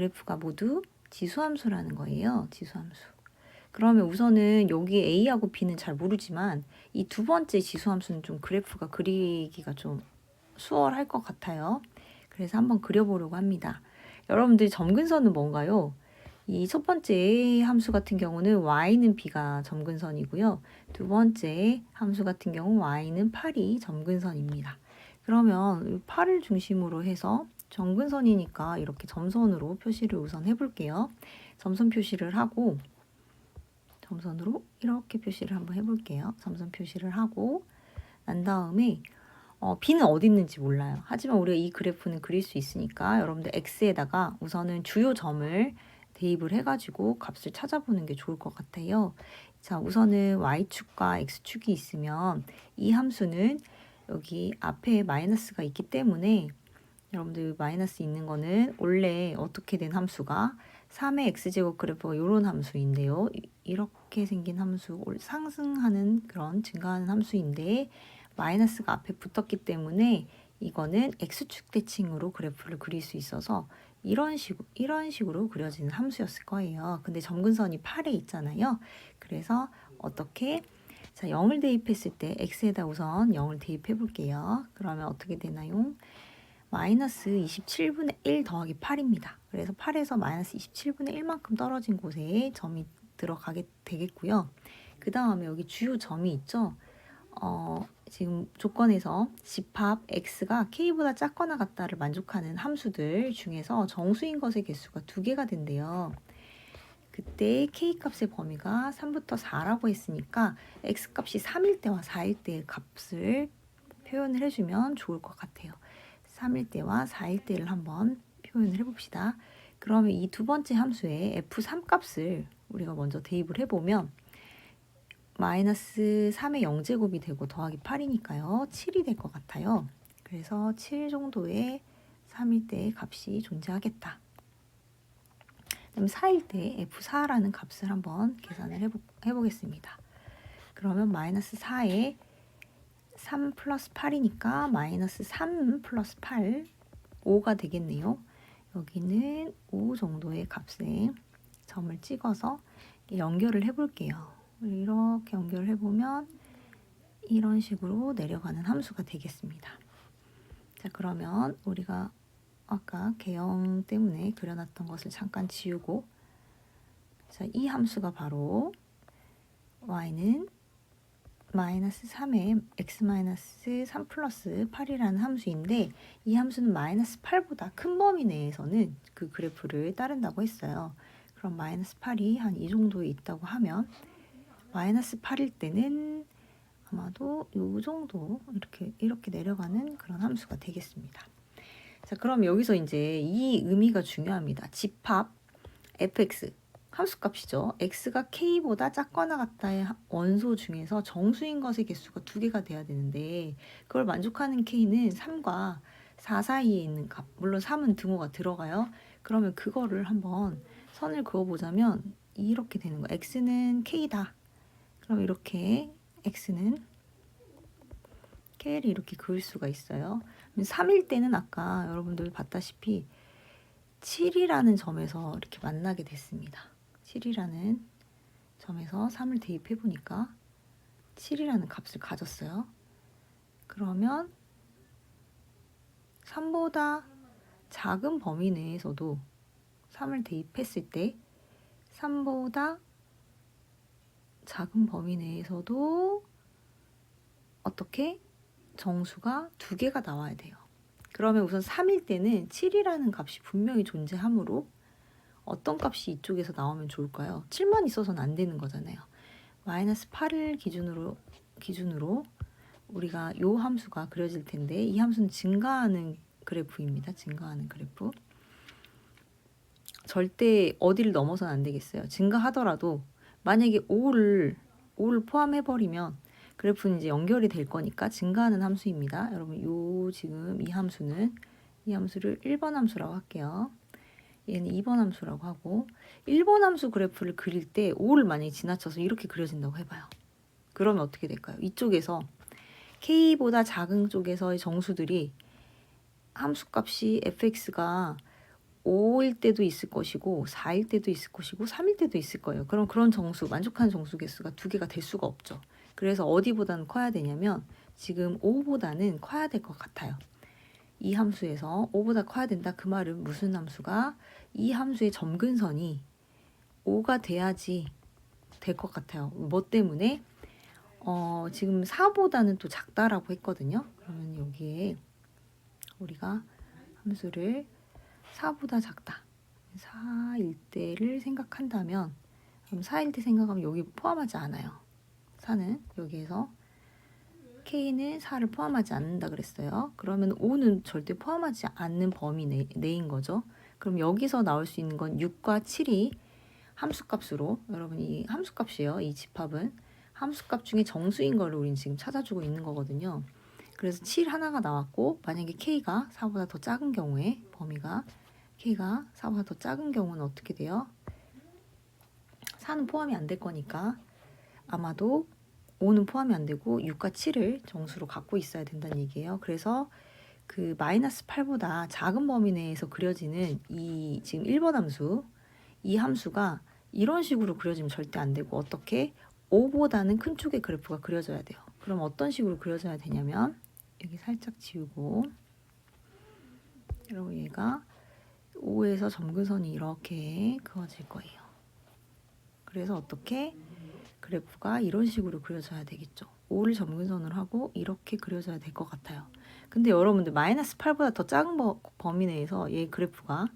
그래프가 모두 지수함수라는 거예요. 지수함수. 그러면 우선은 여기 A하고 B는 잘 모르지만 이 두 번째 지수함수는 좀 그래프가 그리기가 좀 수월할 것 같아요. 그래서 한번 그려보려고 합니다. 여러분들 점근선은 뭔가요? 이 첫 번째 함수 같은 경우는 y는 b가 점근선이고요. 두 번째 함수 같은 경우 y는 8이 점근선입니다. 그러면 8을 중심으로 해서 점근선이니까 이렇게 점선으로 표시를 우선 해볼게요. 점선 표시를 하고 점선으로 이렇게 표시를 한번 해볼게요. 점선 표시를 하고 난 다음에 B는 어디 있는지 몰라요. 하지만 우리가 이 그래프는 그릴 수 있으니까 여러분들 X에다가 우선은 주요 점을 대입을 해가지고 값을 찾아보는 게 좋을 것 같아요. 자, 우선은 Y축과 X축이 있으면 이 함수는 여기 앞에 마이너스가 있기 때문에 여러분들 마이너스 있는 거는 원래 어떻게 된 함수가 3의 x제곱 그래프가 이런 함수인데요. 이렇게 생긴 함수, 상승하는 그런 증가하는 함수인데 마이너스가 앞에 붙었기 때문에 이거는 x축 대칭으로 그래프를 그릴 수 있어서 이런 식으로 그려지는 함수였을 거예요. 근데 점근선이 8에 있잖아요. 그래서 어떻게 자, 0을 대입했을 때 x에다 우선 0을 대입해 볼게요. 그러면 어떻게 되나요? 마이너스 27분의 1 더하기 8입니다. 그래서 8에서 마이너스 27분의 1만큼 떨어진 곳에 점이 들어가게 되겠고요. 그 다음에 여기 주요 점이 있죠. 지금 조건에서 집합 x가 k보다 작거나 같다를 만족하는 함수들 중에서 정수인 것의 개수가 2개가 된대요. 그때 k 값의 범위가 3부터 4라고 했으니까 x 값이 3일 때와 4일 때의 값을 표현을 해주면 좋을 것 같아요. 3일 때와 4일 때를 한번 표현을 해봅시다. 그러면 이 두 번째 함수의 f3 값을 우리가 먼저 대입을 해보면 마이너스 3의 0제곱이 되고 더하기 8이니까요. 7이 될 것 같아요. 그래서 7 정도의 3일 때의 값이 존재하겠다. 그럼 4일 때 f4라는 값을 한번 계산을 해보겠습니다. 그러면 마이너스 4에 3 플러스 8이니까 마이너스 3 플러스 8, 5가 되겠네요. 여기는 5 정도의 값에 점을 찍어서 연결을 해볼게요. 이렇게 연결을 해보면 이런 식으로 내려가는 함수가 되겠습니다. 자, 그러면 우리가 아까 개형 때문에 그려놨던 것을 잠깐 지우고 자, 이 함수가 바로 y는 마이너스 3에 x 마이너스 3 플러스 8이라는 함수인데 이 함수는 마이너스 8보다 큰 범위 내에서는 그 그래프를 따른다고 했어요. 그럼 마이너스 8이 한 이 정도에 있다고 하면 마이너스 8일 때는 아마도 이 정도 이렇게 내려가는 그런 함수가 되겠습니다. 자, 그럼 여기서 이제 이 의미가 중요합니다. 집합 fx 함수값이죠. x가 k보다 작거나 같다의 원소 중에서 정수인 것의 개수가 2개가 돼야 되는데 그걸 만족하는 k는 3과 4 사이에 있는 값. 물론 3은 등호가 들어가요. 그러면 그거를 한번 선을 그어보자면 이렇게 되는 거예요. x는 k다. 그럼 이렇게 x는 k를 이렇게 그을 수가 있어요. 3일 때는 아까 여러분들 봤다시피 7이라는 점에서 이렇게 만나게 됐습니다. 7이라는 점에서 3을 대입해 보니까 7이라는 값을 가졌어요. 그러면 3보다 작은 범위 내에서도 3을 대입했을 때 3보다 작은 범위 내에서도 어떻게 정수가 2개가 나와야 돼요. 그러면 우선 3일 때는 7이라는 값이 분명히 존재하므로 어떤 값이 이쪽에서 나오면 좋을까요? 7만 있어서는 안 되는 거잖아요. 마이너스 8을 기준으로 우리가 이 함수가 그려질 텐데 이 함수는 증가하는 그래프입니다. 증가하는 그래프. 절대 어디를 넘어서는 안 되겠어요. 증가하더라도 만약에 5를 포함해버리면 그래프는 이제 연결이 될 거니까 증가하는 함수입니다. 여러분 지금 이 함수를 1번 함수라고 할게요. 얘는 2번 함수라고 하고 1번 함수 그래프를 그릴 때 5를 만약에 지나쳐서 이렇게 그려진다고 해봐요. 그러면 어떻게 될까요? 이쪽에서 k보다 작은 쪽에서의 정수들이 함수값이 fx가 5일 때도 있을 것이고 4일 때도 있을 것이고 3일 때도 있을 거예요. 그럼 그런 정수, 만족하는 정수 개수가 두 개가 될 수가 없죠. 그래서 어디보다는 커야 되냐면 지금 5보다는 커야 될 것 같아요. 이 함수에서 5보다 커야 된다. 그 말은 무슨 함수가 이 함수의 점근선이 5가 돼야지 될 것 같아요. 뭐 때문에? 지금 4보다는 또 작다라고 했거든요. 그러면 여기에 우리가 함수를 4보다 작다. 4일 때를 생각한다면 그럼 4일 때 생각하면 여기 포함하지 않아요. 4는 여기에서 K는 4를 포함하지 않는다 그랬어요. 그러면 5는 절대 포함하지 않는 범위 내인 거죠. 그럼 여기서 나올 수 있는 건 6과 7이 함수값으로 여러분 이 함수값이에요. 이 집합은 함수값 중에 정수인 걸 우리는 지금 찾아주고 있는 거거든요. 그래서 7 하나가 나왔고 만약에 K가 4보다 더 작은 경우에 범위가 K가 4보다 더 작은 경우는 어떻게 돼요? 4는 포함이 안 될 거니까 아마도 5는 포함이 안 되고 6과 7을 정수로 갖고 있어야 된다는 얘기예요. 그래서 그 마이너스 8보다 작은 범위 내에서 그려지는 이 지금 1번 함수 이 함수가 이런 식으로 그려지면 절대 안 되고 어떻게 5보다는 큰 쪽의 그래프가 그려져야 돼요. 그럼 어떤 식으로 그려져야 되냐면 여기 살짝 지우고 그리고 얘가 5에서 점근선이 이렇게 그어질 거예요. 그래서 어떻게 그래프가 이런 식으로 그려져야 되겠죠. 5를 점근선으로 하고 이렇게 그려져야 될 것 같아요. 근데 여러분들 마이너스 8보다 더 작은 범위 내에서 얘 그래프가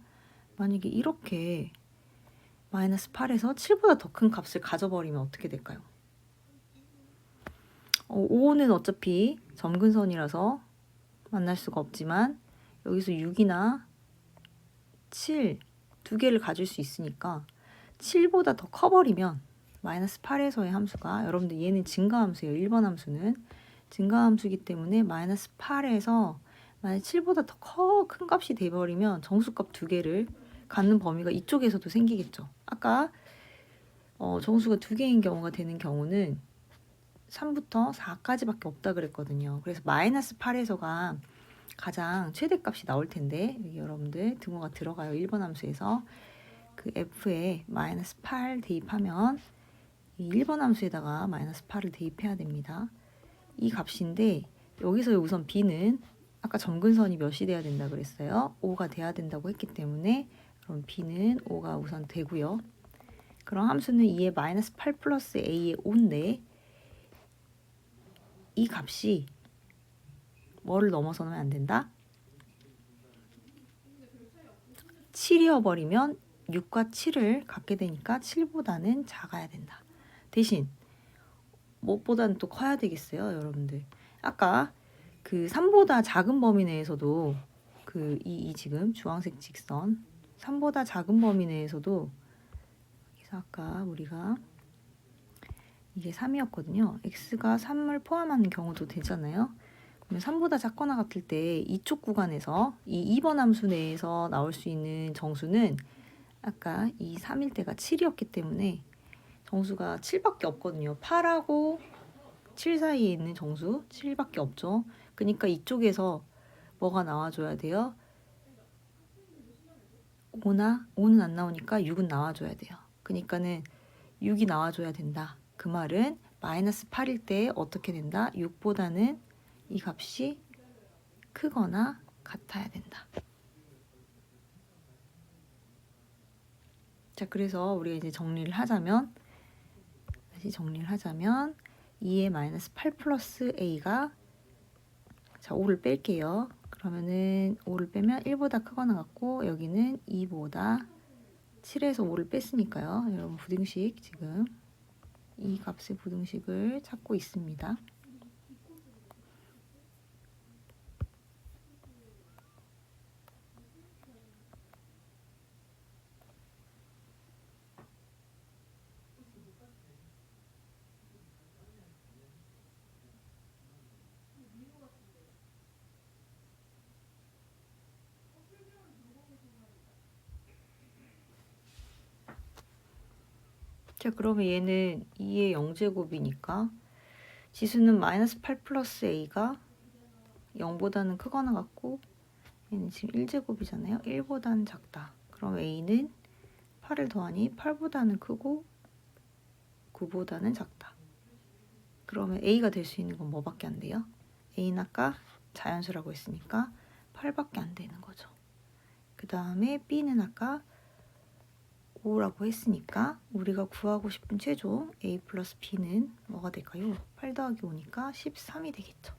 만약에 이렇게 마이너스 8에서 7보다 더 큰 값을 가져버리면 어떻게 될까요? 5는 어차피 점근선이라서 만날 수가 없지만 여기서 6이나 7 두 개를 가질 수 있으니까 7보다 더 커버리면 마이너스 8에서의 함수가 여러분들 얘는 증가함수예요. 1번 함수는 증가함수이기 때문에 마이너스 8에서 만약 7보다 더 큰 값이 돼버리면 정수값 두 개를 갖는 범위가 이쪽에서도 생기겠죠. 아까 정수가 두 개인 경우가 되는 경우는 3부터 4까지밖에 없다 그랬거든요. 그래서 마이너스 8에서가 가장 최대값이 나올 텐데 여기 여러분들 등호가 들어가요. 1번 함수에서 그 f에 마이너스 8 대입하면 이 1번 함수에다가 마이너스 8을 대입해야 됩니다. 이 값인데 여기서 우선 b는 아까 점근선이 몇이 돼야 된다 그랬어요. 5가 돼야 된다고 했기 때문에 그럼 b는 5가 우선 되고요. 그럼 함수는 2의 마이너스 8 플러스 a의 5인데 이 값이 뭐를 넘어서는 안 된다? 7이어 버리면 6과 7을 갖게 되니까 7보다는 작아야 된다. 대신 무엇보다는 또 커야 되겠어요, 여러분들. 아까 그 3보다 작은 범위 내에서도 그 이 지금 주황색 직선 3보다 작은 범위 내에서도 그래서 아까 우리가 이게 3이었거든요. x가 3을 포함하는 경우도 되잖아요. 그러면 3보다 작거나 같을 때 이쪽 구간에서 이 2번 함수 내에서 나올 수 있는 정수는 아까 이 3일 때가 7이었기 때문에 정수가 7밖에 없거든요. 8하고 7 사이에 있는 정수 7밖에 없죠. 그러니까 이쪽에서 뭐가 나와줘야 돼요? 5는 안 나오니까 6은 나와줘야 돼요. 그러니까는 6이 나와줘야 된다. 그 말은 마이너스 8일 때 어떻게 된다? 6보다는 이 값이 크거나 같아야 된다. 자, 그래서 우리가 이제 정리를 하자면 다시 정리를 하자면 2의 마이너스 8 플러스 a가 자 5를 뺄게요. 그러면은 5를 빼면 1보다 크거나 같고 여기는 2보다 7에서 5를 뺐으니까요. 여러분 부등식 지금 이 값의 부등식을 찾고 있습니다. 자, 그러면 얘는 2의 0제곱이니까 지수는 마이너스 8 플러스 a가 0보다는 크거나 같고 얘는 지금 1제곱이잖아요. 1보다는 작다. 그럼 A는 8을 더하니 8보다는 크고 9보다는 작다. 그러면 A가 될 수 있는 건 뭐밖에 안 돼요? A는 아까 자연수라고 했으니까 8밖에 안 되는 거죠. 그 다음에 B는 아까 5라고 했으니까 우리가 구하고 싶은 최종 A 플러스 B는 뭐가 될까요? 8 더하기 5니까 13이 되겠죠.